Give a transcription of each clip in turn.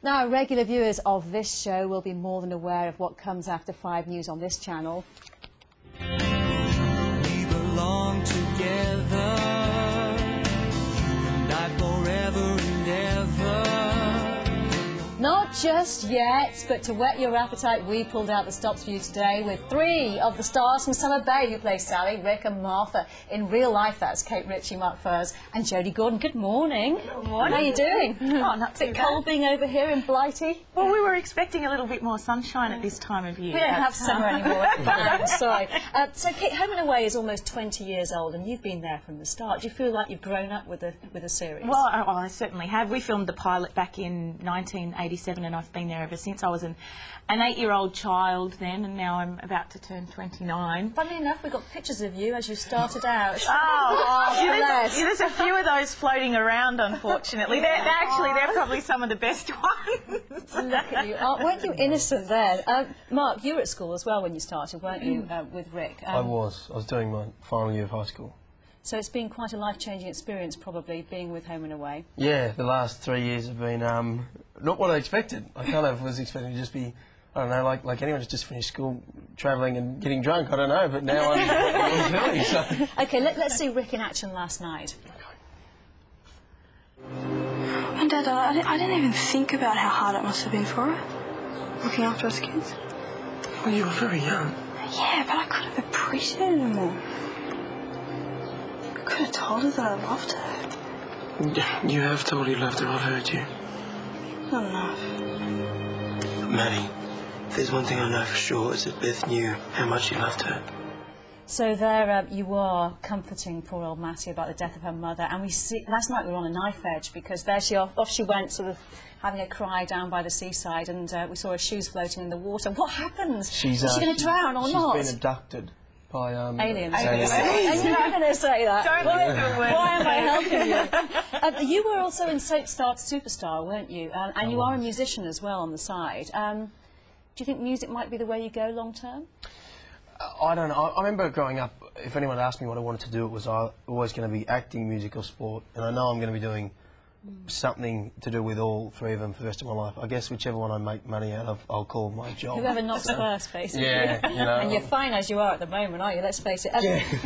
Now, regular viewers of this show will be more than aware of what comes after 5 News on this channel. We belong together, and I forever and ever. Not just yet, but to whet your appetite, we pulled out the stops for you today with 3 of the stars from Summer Bay who play Sally, Rick and Martha. In real life, that's Kate, Ritchie Mark Furze and Jodi Gordon. Good morning. Good morning. How are you doing? Oh, not too bit bad. cold being over here in Blighty. Well, we were expecting a little bit more sunshine at this time of year. We don't have summer anymore. I'm sorry. So, Kate, Home and Away is almost 20 years old, and you've been there from the start. Do you feel like you've grown up with the series? Well, I certainly have. We filmed the pilot back in 1987, and I've been there ever since. I was an 8-year-old child then, and now I'm about to turn 29. Funnily enough, we got pictures of you as you started out. There's a few of those floating around, unfortunately. They're probably some of the best ones. Look at you. Weren't you innocent then? Mark, you were at school as well when you started, weren't you, with Rick? I was doing my final year of high school. So it's been quite a life-changing experience, probably, being with Home and Away. Yeah, the last 3 years have been not what I expected. I kind of was expecting to just be, I don't know, like anyone who's just finished school, travelling and getting drunk, I don't know, but now I'm doing so. OK, let's see Rick in action last night. And Dad, I didn't even think about how hard it must have been for her, looking after us kids. Well, you were very young. Yeah, but I could have appreciated her more. I could have told her that I loved her. You have told you loved her, I've heard you. Not enough. Maddie, if there's one thing I know for sure, is that Beth knew how much you loved her. So there you are, comforting poor old Mattie about the death of her mother, and we see last night we were on a knife edge because there off she went, sort of having a cry down by the seaside, and we saw her shoes floating in the water. What happens? Is she going to drown or not? She's been abducted by aliens. I knew you were going to say that. Why am I helping you? You were also in Soap Star to Superstar, weren't you? And you are a musician as well on the side. Do you think music might be the way you go long term? I don't know. I remember growing up, if anyone asked me what I wanted to do, it was always going to be acting, music or sport. And I know I'm going to be doing something to do with all 3 of them for the rest of my life. I guess whichever one I make money out of, I'll call my job. Whoever knocks first, basically. Yeah, you know. And you're fine as you are at the moment, aren't you? Let's face it.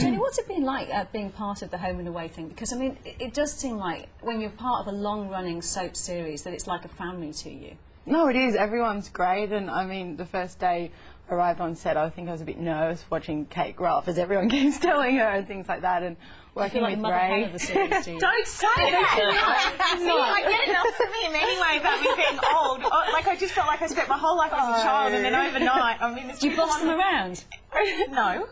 Jodi, what's it been like being part of the Home and Away thing? Because, I mean, it does seem like when you're part of a long-running soap series that it's like a family to you. No, it is. Everyone's great, and I mean, the first day I arrived on set, I think I was a bit nervous watching Kate grow up, as everyone keeps telling her, and things like that, and working with Ray. Of the series, do you? Don't say that! See, I get enough from him anyway about me being old. Like, I just felt like I spent my whole life as a child, and then overnight, I mean... Do you boss them around? No.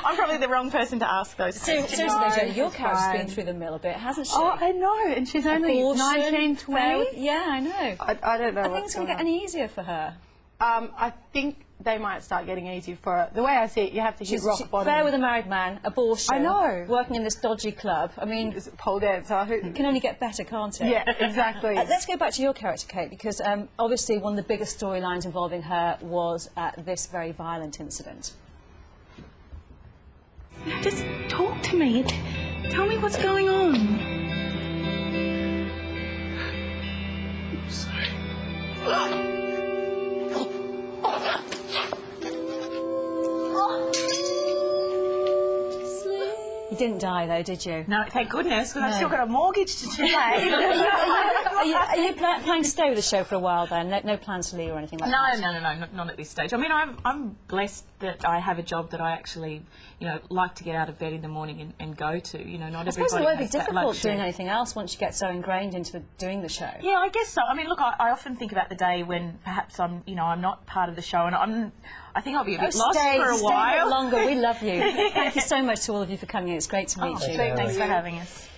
I'm probably the wrong person to ask those questions. Seriously, though, Jodi, your character's been through the mill a bit, hasn't she? Oh, I know, and she's only 19, 20. Yeah, I know. I don't know I think it's going to get any easier for her. I think they might start getting easier for her. The way I see it, you have to hit rock bottom. Fair with a married man, abortion. I know. Working in this dodgy club. I mean, pole dancer. It can only get better, can't it? Yeah, exactly. Let's go back to your character, Kate, because obviously one of the biggest storylines involving her was this very violent incident. Just talk to me. Tell me what's going on. I'm sorry. You didn't die, though, did you? No, thank goodness, because I've still got a mortgage to pay. Are you planning to stay with the show for a while, then? No plans to leave or anything like that? No, not at this stage. I mean, I'm blessed that I have a job that I actually, you know, like to get out of bed in the morning and go to. You know, not everybody has that luxury. I suppose it would be difficult doing anything else once you get so ingrained into doing the show. Yeah, I guess so. I mean, look, I often think about the day when perhaps I'm not part of the show, and I think I'll be a bit lost for a while. Stay a bit longer. We love you. Thank you so much to all of you for coming in. It's great to meet you. Thanks for having us.